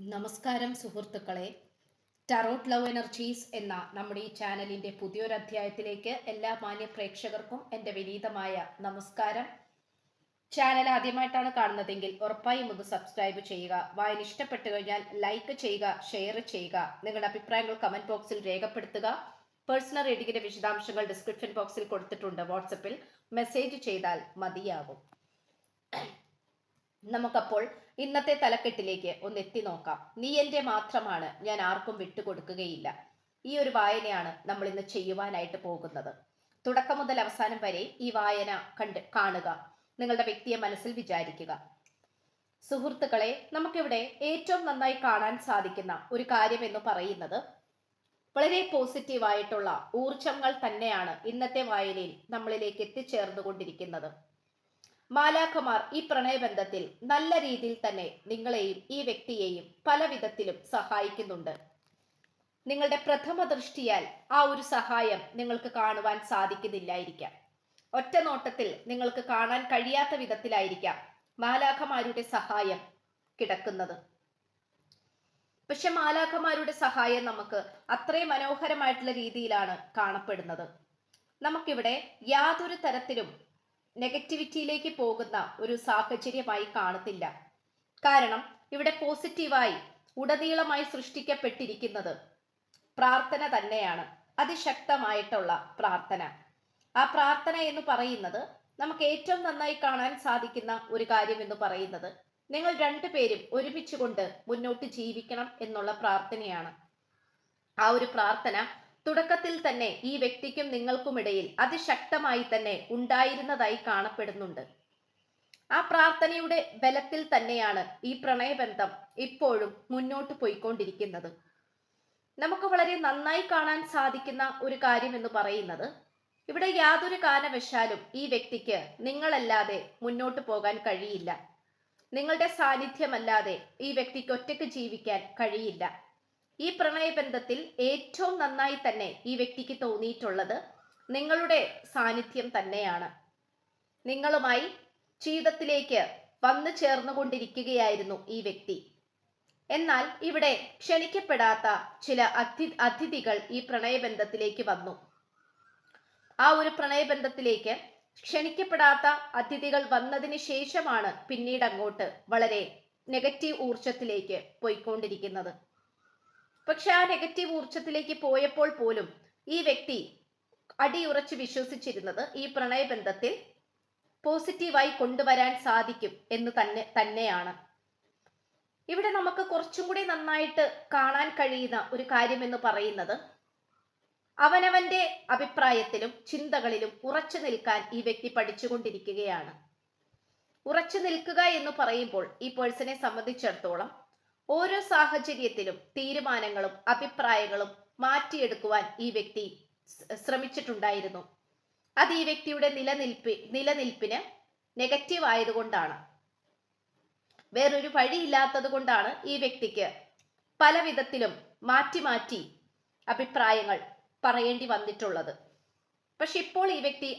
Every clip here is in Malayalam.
നമസ്കാരം സുഹൃത്തുക്കളെ. ടാറോട്ട് ലവ് എനർജീസ് എന്ന നമ്മുടെ ഈ ചാനലിന്റെ പുതിയൊരു അധ്യായത്തിലേക്ക് എല്ലാ മാന്യ പ്രേക്ഷകർക്കും എൻ്റെ വിനീതമായ നമസ്കാരം. ചാനൽ ആദ്യമായിട്ടാണ് കാണുന്നതെങ്കിൽ ഉറപ്പായും ഒന്ന് സബ്സ്ക്രൈബ് ചെയ്യുക. വായന ഇഷ്ടപ്പെട്ടു കഴിഞ്ഞാൽ ലൈക്ക് ചെയ്യുക, ഷെയർ ചെയ്യുക. നിങ്ങളുടെ അഭിപ്രായങ്ങൾ കമന്റ് ബോക്സിൽ രേഖപ്പെടുത്തുക. പേഴ്സണൽ റീഡിങ്ങിന്റെ വിശദാംശങ്ങൾ ഡിസ്ക്രിപ്ഷൻ ബോക്സിൽ കൊടുത്തിട്ടുണ്ട്. വാട്സപ്പിൽ മെസ്സേജ് ചെയ്താൽ മതിയാകും. നമുക്കപ്പോൾ ഇന്നത്തെ തലക്കെട്ടിലേക്ക് ഒന്ന് എത്തി നോക്കാം. നീ എൻ്റെ മാത്രമാണ്, ഞാൻ ആർക്കും വിട്ടുകൊടുക്കുകയില്ല. ഈ ഒരു വായനയാണ് നമ്മൾ ഇന്ന് ചെയ്യുവാനായിട്ട് പോകുന്നത്. തുടക്കം മുതൽ അവസാനം വരെ ഈ വായന കാണുക. നിങ്ങളുടെ വ്യക്തിയെ മനസ്സിൽ വിചാരിക്കുക. സുഹൃത്തുക്കളെ, നമുക്കിവിടെ ഏറ്റവും നന്നായി കാണാൻ സാധിക്കുന്ന ഒരു കാര്യം എന്ന് പറയുന്നത് വളരെ പോസിറ്റീവായിട്ടുള്ള ഊർജങ്ങൾ തന്നെയാണ് ഇന്നത്തെ വായനയിൽ നമ്മളിലേക്ക് എത്തിച്ചേർന്നുകൊണ്ടിരിക്കുന്നത്. മാലാഖമാർ ഈ പ്രണയബന്ധത്തിൽ നല്ല രീതിയിൽ തന്നെ നിങ്ങളെയും ഈ വ്യക്തിയെയും പല വിധത്തിലും സഹായിക്കുന്നുണ്ട്. നിങ്ങളുടെ പ്രഥമ ദൃഷ്ടിയാൽ ആ ഒരു സഹായം നിങ്ങൾക്ക് കാണുവാൻ സാധിക്കുന്നില്ലായിരിക്കാം. ഒറ്റ നോട്ടത്തിൽ നിങ്ങൾക്ക് കാണാൻ കഴിയാത്ത വിധത്തിലായിരിക്കാം മാലാഖമാരുടെ സഹായം കിടക്കുന്നത്. പക്ഷെ മാലാഖമാരുടെ സഹായം നമുക്ക് അത്രയും മനോഹരമായിട്ടുള്ള രീതിയിലാണ് കാണപ്പെടുന്നത്. നമുക്കിവിടെ യാതൊരു തരത്തിലും നെഗറ്റിവിറ്റിയിലേക്ക് പോകുന്ന ഒരു സാഹചര്യമായി കാണത്തില്ല. കാരണം ഇവിടെ പോസിറ്റീവായി ഉടനീളമായി സൃഷ്ടിക്കപ്പെട്ടിരിക്കുന്നത് പ്രാർത്ഥന തന്നെയാണ്. അതിശക്തമായിട്ടുള്ള പ്രാർത്ഥന. ആ പ്രാർത്ഥന എന്ന് പറയുന്നത് നമുക്ക് ഏറ്റവും നന്നായി കാണാൻ സാധിക്കുന്ന ഒരു കാര്യം എന്ന് പറയുന്നത് നിങ്ങൾ രണ്ടുപേരും ഒരുമിച്ചുകൊണ്ട് മുന്നോട്ട് ജീവിക്കണം എന്നുള്ള പ്രാർത്ഥനയാണ്. ആ ഒരു പ്രാർത്ഥന തുടക്കത്തിൽ തന്നെ ഈ വ്യക്തിക്കും നിങ്ങൾക്കുമിടയിൽ അതിശക്തമായി തന്നെ ഉണ്ടായിരുന്നതായി കാണപ്പെടുന്നുണ്ട്. ആ പ്രാർത്ഥനയുടെ ബലത്തിൽ തന്നെയാണ് ഈ പ്രണയബന്ധം ഇപ്പോഴും മുന്നോട്ട് പോയിക്കൊണ്ടിരിക്കുന്നത്. നമുക്ക് വളരെ നന്നായി കാണാൻ സാധിക്കുന്ന ഒരു കാര്യം എന്ന് പറയുന്നത് ഇവിടെ യാതൊരു കാരണവശാലും ഈ വ്യക്തിക്ക് നിങ്ങളല്ലാതെ മുന്നോട്ട് പോകാൻ കഴിയില്ല. നിങ്ങളുടെ സാന്നിധ്യമല്ലാതെ ഈ വ്യക്തിക്ക് ഒറ്റയ്ക്ക് ജീവിക്കാൻ കഴിയില്ല. ഈ പ്രണയബന്ധത്തിൽ ഏറ്റവും നന്നായി തന്നെ ഈ വ്യക്തിക്ക് തോന്നിയിട്ടുള്ളത് നിങ്ങളുടെ സാന്നിധ്യം തന്നെയാണ്. നിങ്ങളുമായി ജീവിതത്തിലേക്ക് വന്നു ചേർന്നുകൊണ്ടിരിക്കുകയായിരുന്നു ഈ വ്യക്തി. എന്നാൽ ഇവിടെ ക്ഷണിക്കപ്പെടാത്ത ചില അതിഥികൾ ഈ പ്രണയബന്ധത്തിലേക്ക് വന്നു. ആ ഒരു പ്രണയബന്ധത്തിലേക്ക് ക്ഷണിക്കപ്പെടാത്ത അതിഥികൾ വന്നതിന് ശേഷമാണ് പിന്നീട് അങ്ങോട്ട് വളരെ നെഗറ്റീവ് ഊർജത്തിലേക്ക് പോയിക്കൊണ്ടിരിക്കുന്നത്. പക്ഷെ ആ നെഗറ്റീവ് ഊർജത്തിലേക്ക് പോയപ്പോൾ പോലും ഈ വ്യക്തി അടിയുറച്ച് വിശ്വസിച്ചിരുന്നത് ഈ പ്രണയബന്ധത്തിൽ പോസിറ്റീവായി കൊണ്ടുവരാൻ സാധിക്കും എന്ന് തന്നെയാണ്. ഇവിടെ നമുക്ക് കുറച്ചും കൂടി നന്നായിട്ട് കാണാൻ കഴിയുന്ന ഒരു കാര്യം എന്ന് പറയുന്നത് അവനവന്റെ അഭിപ്രായത്തിലും ചിന്തകളിലും ഉറച്ചു നിൽക്കാൻ ഈ വ്യക്തി പഠിച്ചുകൊണ്ടിരിക്കുകയാണ്. ഉറച്ചു നിൽക്കുക എന്ന് പറയുമ്പോൾ ഈ പേഴ്സണെ സംബന്ധിച്ചിടത്തോളം ഓരോ സാഹചര്യത്തിലും തീരുമാനങ്ങളും അഭിപ്രായങ്ങളും മാറ്റിയെടുക്കുവാൻ ഈ വ്യക്തി ശ്രമിച്ചിട്ടുണ്ടായിരുന്നു. അത് ഈ വ്യക്തിയുടെ നിലനിൽപ്പിന് നെഗറ്റീവ് ആയതുകൊണ്ടാണ്. വേറൊരു വഴിയില്ലാത്തത് കൊണ്ടാണ് ഈ വ്യക്തിക്ക് പല വിധത്തിലും മാറ്റി മാറ്റി അഭിപ്രായങ്ങൾ പറയേണ്ടി വന്നിട്ടുള്ളത്. പക്ഷെ ഇപ്പോൾ ഈ വ്യക്തി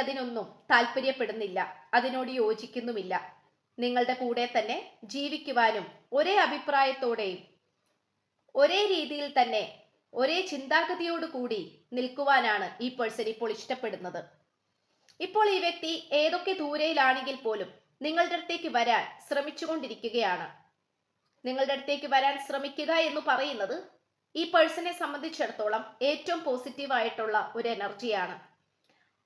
അതിനൊന്നും താല്പര്യപ്പെടുന്നില്ല, അതിനോട് യോജിക്കുന്നുമില്ല. നിങ്ങളുടെ കൂടെ തന്നെ ജീവിക്കുവാനും ഒരേ അഭിപ്രായത്തോടെയും ഒരേ രീതിയിൽ തന്നെ ഒരേ ചിന്താഗതിയോട് കൂടി നിൽക്കുവാനാണ് ഈ പേഴ്സൺ ഇപ്പോൾ ഇഷ്ടപ്പെടുന്നത്. ഇപ്പോൾ ഈ വ്യക്തി ഏതൊക്കെ ദൂരയിലാണെങ്കിൽ പോലും നിങ്ങളുടെ അടുത്തേക്ക് വരാൻ ശ്രമിച്ചുകൊണ്ടിരിക്കുകയാണ്. നിങ്ങളുടെ അടുത്തേക്ക് വരാൻ ശ്രമിക്കുക എന്ന് പറയുന്നത് ഈ പേഴ്സണെ സംബന്ധിച്ചിടത്തോളം ഏറ്റവും പോസിറ്റീവായിട്ടുള്ള ഒരു എനർജിയാണ്.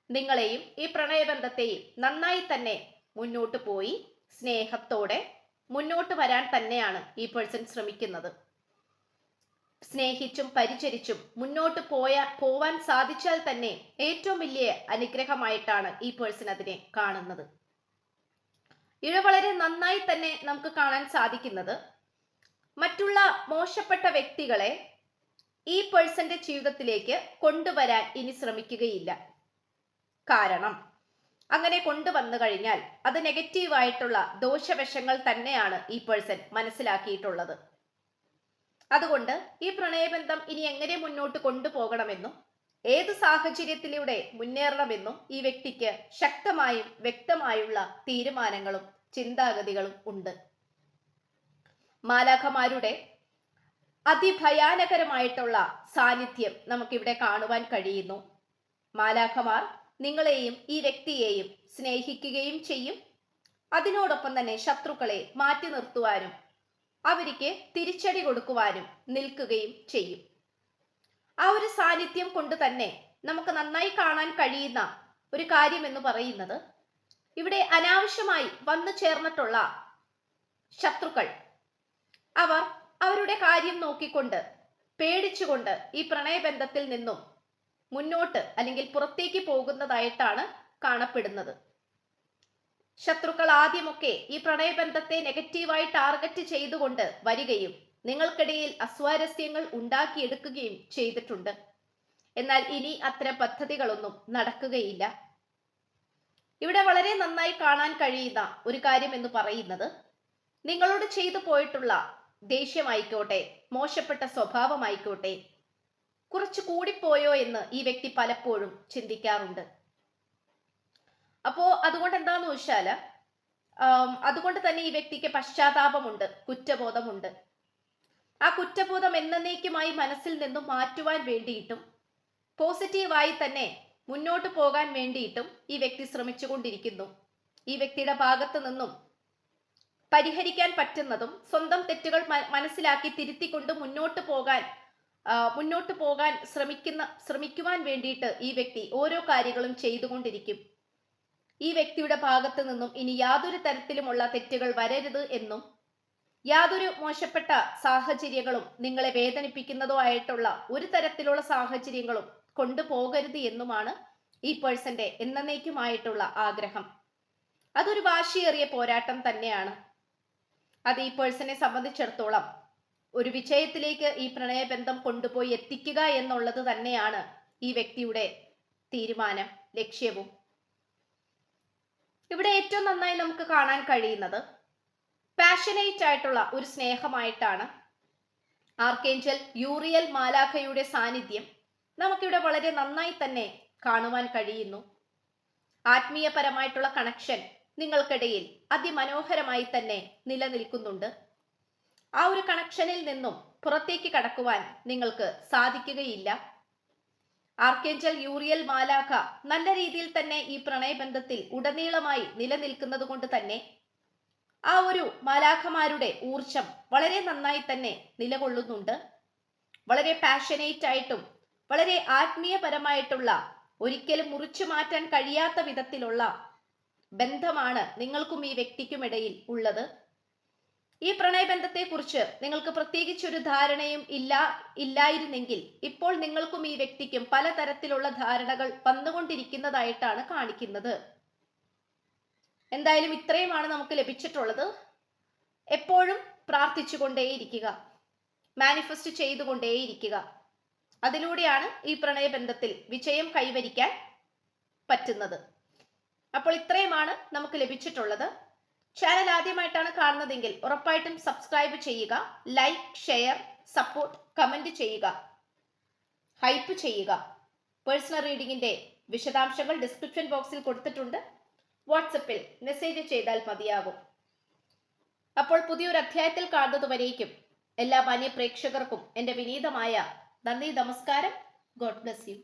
നിങ്ങളെയും ഈ പ്രണയബന്ധത്തെയും നന്നായി തന്നെ മുന്നോട്ട് പോയി സ്നേഹത്തോടെ മുന്നോട്ട് വരാൻ തന്നെയാണ് ഈ പേഴ്സൺ ശ്രമിക്കുന്നത്. സ്നേഹിച്ചും പരിചരിച്ചും മുന്നോട്ട് പോവാൻ സാധിച്ചാൽ തന്നെ ഏറ്റവും വലിയ അനുഗ്രഹമായിട്ടാണ് ഈ പേഴ്സൺ അതിനെ കാണുന്നത്. ഇവിടെ വളരെ നന്നായി തന്നെ നമുക്ക് കാണാൻ സാധിക്കുന്നത് മറ്റുള്ള മോശപ്പെട്ട വ്യക്തികളെ ഈ പേഴ്സന്റെ ജീവിതത്തിലേക്ക് കൊണ്ടുവരാൻ ഇനി ശ്രമിക്കുകയില്ല. കാരണം അങ്ങനെ കൊണ്ടുവന്നു കഴിഞ്ഞാൽ അത് നെഗറ്റീവായിട്ടുള്ള ദോഷവശങ്ങൾ തന്നെയാണ് ഈ പേഴ്സൺ മനസ്സിലാക്കിയിട്ടുള്ളത്. അതുകൊണ്ട് ഈ പ്രണയബന്ധം ഇനി എങ്ങനെ മുന്നോട്ട് കൊണ്ടുപോകണമെന്നും ഏത് സാഹചര്യത്തിലൂടെ മുന്നേറണമെന്നും ഈ വ്യക്തിക്ക് ശക്തമായും വ്യക്തമായുള്ള തീരുമാനങ്ങളും ചിന്താഗതികളും ഉണ്ട്. മാലാഖമാരുടെ അതിഭയാനകരമായിട്ടുള്ള സാന്നിധ്യം നമുക്കിവിടെ കാണുവാൻ കഴിയുന്നു. മാലാഖമാർ നിങ്ങളെയും ഈ വ്യക്തിയെയും സ്നേഹിക്കുകയും ചെയ്യും. അതിനോടൊപ്പം തന്നെ ശത്രുക്കളെ മാറ്റി നിർത്തുവാനും അവർക്ക് തിരിച്ചടി കൊടുക്കുവാനും നിൽക്കുകയും ചെയ്യും. ആ ഒരു സാന്നിധ്യം കൊണ്ട് തന്നെ നമുക്ക് നന്നായി കാണാൻ കഴിയുന്ന ഒരു കാര്യം എന്ന് പറയുന്നത്, ഇവിടെ അനാവശ്യമായി വന്നു ചേർന്നിട്ടുള്ള ശത്രുക്കൾ അവർ അവരുടെ കാര്യം നോക്കിക്കൊണ്ട് പേടിച്ചുകൊണ്ട് ഈ പ്രണയബന്ധത്തിൽ നിന്നും മുന്നോട്ട് അല്ലെങ്കിൽ പുറത്തേക്ക് പോകുന്നതായിട്ടാണ് കാണപ്പെടുന്നത്. ശത്രുക്കൾ ആദ്യമൊക്കെ ഈ പ്രണയബന്ധത്തെ നെഗറ്റീവായി ടാർഗറ്റ് ചെയ്തുകൊണ്ട് വരികയും നിങ്ങൾക്കിടയിൽ അസ്വാരസ്യങ്ങൾ ഉണ്ടാക്കിയെടുക്കുകയും ചെയ്തിട്ടുണ്ട്. എന്നാൽ ഇനി അത്തരം പദ്ധതികളൊന്നും നടക്കുകയില്ല. ഇവിടെ വളരെ നന്നായി കാണാൻ കഴിയുന്ന ഒരു കാര്യം എന്ന് പറയുന്നത്, നിങ്ങളോട് ചെയ്തു പോയിട്ടുള്ള ദേഷ്യമായിക്കോട്ടെ, മോശപ്പെട്ട സ്വഭാവമായിക്കോട്ടെ, കുറച്ചു കൂടിപ്പോയോ എന്ന് ഈ വ്യക്തി പലപ്പോഴും ചിന്തിക്കാറുണ്ട്. അതുകൊണ്ട് എന്താന്ന് വെച്ചാല് അതുകൊണ്ട് തന്നെ ഈ വ്യക്തിക്ക് പശ്ചാത്താപമുണ്ട്, കുറ്റബോധമുണ്ട്. ആ കുറ്റബോധം എന്നേക്കുമായി മനസ്സിൽ നിന്നും മാറ്റുവാൻ വേണ്ടിയിട്ടും പോസിറ്റീവായി തന്നെ മുന്നോട്ട് പോകാൻ വേണ്ടിയിട്ടും ഈ വ്യക്തി ശ്രമിച്ചുകൊണ്ടിരിക്കുന്നു. ഈ വ്യക്തിയുടെ ഭാഗത്ത് നിന്നും പരിഹരിക്കാൻ പറ്റുന്നതും സ്വന്തം തെറ്റുകൾ മനസ്സിലാക്കി തിരുത്തിക്കൊണ്ട് മുന്നോട്ട് പോകാൻ ശ്രമിക്കുവാൻ വേണ്ടിയിട്ട് ഈ വ്യക്തി ഓരോ കാര്യങ്ങളും ചെയ്തുകൊണ്ടിരിക്കും. ഈ വ്യക്തിയുടെ ഭാഗത്ത് നിന്നും ഇനി യാതൊരു തരത്തിലുമുള്ള തെറ്റുകൾ വരരുത് എന്നും യാതൊരു മോശപ്പെട്ട സാഹചര്യങ്ങളും നിങ്ങളെ വേദനിപ്പിക്കുന്നതോ ആയിട്ടുള്ള ഒരു തരത്തിലുള്ള സാഹചര്യങ്ങളും കൊണ്ടുപോകരുത് എന്നുമാണ് ഈ പേഴ്സന്റെ എന്നേക്കുമായിട്ടുള്ള ആഗ്രഹം. അതൊരു വാശിയേറിയ പോരാട്ടം തന്നെയാണ്. അത് ഈ പേഴ്സണെ സംബന്ധിച്ചിടത്തോളം ഒരു വിജയത്തിലേക്ക് ഈ പ്രണയബന്ധം കൊണ്ടുപോയി എത്തിക്കുക എന്നുള്ളത് തന്നെയാണ് ഈ വ്യക്തിയുടെ തീരുമാനം, ലക്ഷ്യവും. ഇവിടെ ഏറ്റവും നന്നായി നമുക്ക് കാണാൻ കഴിയുന്നത് പാഷനേറ്റ് ആയിട്ടുള്ള ഒരു സ്നേഹമായിട്ടാണ്. ആർക്കേഞ്ചൽ യൂറിയൽ മാലാഖയുടെ സാന്നിധ്യം നമുക്കിവിടെ വളരെ നന്നായി തന്നെ കാണുവാൻ കഴിയുന്നു. ആത്മീയപരമായിട്ടുള്ള കണക്ഷൻ നിങ്ങൾക്കിടയിൽ അതിമനോഹരമായി തന്നെ നിലനിൽക്കുന്നുണ്ട്. ആ ഒരു കണക്ഷനിൽ നിന്നും പുറത്തേക്ക് കടക്കുവാൻ നിങ്ങൾക്ക് സാധിക്കുകയില്ല. ആർക്കേഞ്ചൽ യൂറിയൽ മാലാഖ നല്ല രീതിയിൽ തന്നെ ഈ പ്രണയബന്ധത്തിൽ ഉടനീളമായി നിലനിൽക്കുന്നത് കൊണ്ട് തന്നെ ആ ഒരു മാലാഖമാരുടെ ഊർജം വളരെ നന്നായി തന്നെ നിലകൊള്ളുന്നുണ്ട്. വളരെ പാഷനേറ്റ് ആയിട്ടും വളരെ ആത്മീയപരമായിട്ടുള്ള, ഒരിക്കലും മുറിച്ചു മാറ്റാൻ കഴിയാത്ത വിധത്തിലുള്ള ബന്ധമാണ് നിങ്ങൾക്കും ഈ വ്യക്തിക്കുമിടയിൽ ഉള്ളത്. ഈ പ്രണയബന്ധത്തെക്കുറിച്ച് നിങ്ങൾക്ക് പ്രത്യേകിച്ചൊരു ധാരണയും ഇല്ലായിരുന്നെങ്കിൽ ഇപ്പോൾ നിങ്ങൾക്കും ഈ വ്യക്തിക്കും പലതരത്തിലുള്ള ധാരണകൾ വന്നുകൊണ്ടിരിക്കുന്നതായിട്ടാണ് കാണിക്കുന്നത്. എന്തായാലും ഇത്രയുമാണ് നമുക്ക് ലഭിച്ചിട്ടുള്ളത്. എപ്പോഴും പ്രാർത്ഥിച്ചുകൊണ്ടേയിരിക്കുക, മാനിഫെസ്റ്റ് ചെയ്തുകൊണ്ടേയിരിക്കുക. അതിലൂടെയാണ് ഈ പ്രണയബന്ധത്തിൽ വിജയം കൈവരിക്കാൻ പറ്റുന്നത്. അപ്പോൾ ഇത്രയുമാണ് നമുക്ക് ലഭിച്ചിട്ടുള്ളത്. ചാനൽ ആദ്യമായിട്ടാണ് കാണുന്നതെങ്കിൽ ഉറപ്പായിട്ടും സബ്സ്ക്രൈബ് ചെയ്യുക, ലൈക്ക്, ഷെയർ, സപ്പോർട്ട്, കമന്റ് ചെയ്യുക, ഹൈപ്പ് ചെയ്യുക. പേഴ്സണൽ റീഡിങ്ങിന്റെ വിശദാംശങ്ങൾ ഡിസ്ക്രിപ്ഷൻ ബോക്സിൽ കൊടുത്തിട്ടുണ്ട്. വാട്സപ്പിൽ മെസ്സേജ് ചെയ്താൽ മതിയാകും. അപ്പോൾ പുതിയൊരു അധ്യായത്തിൽ കാണുന്നതുവരേക്കും എല്ലാ മാന്യ പ്രേക്ഷകർക്കും എൻ്റെ വിനീതമായ നന്ദി, നമസ്കാരം. God bless you.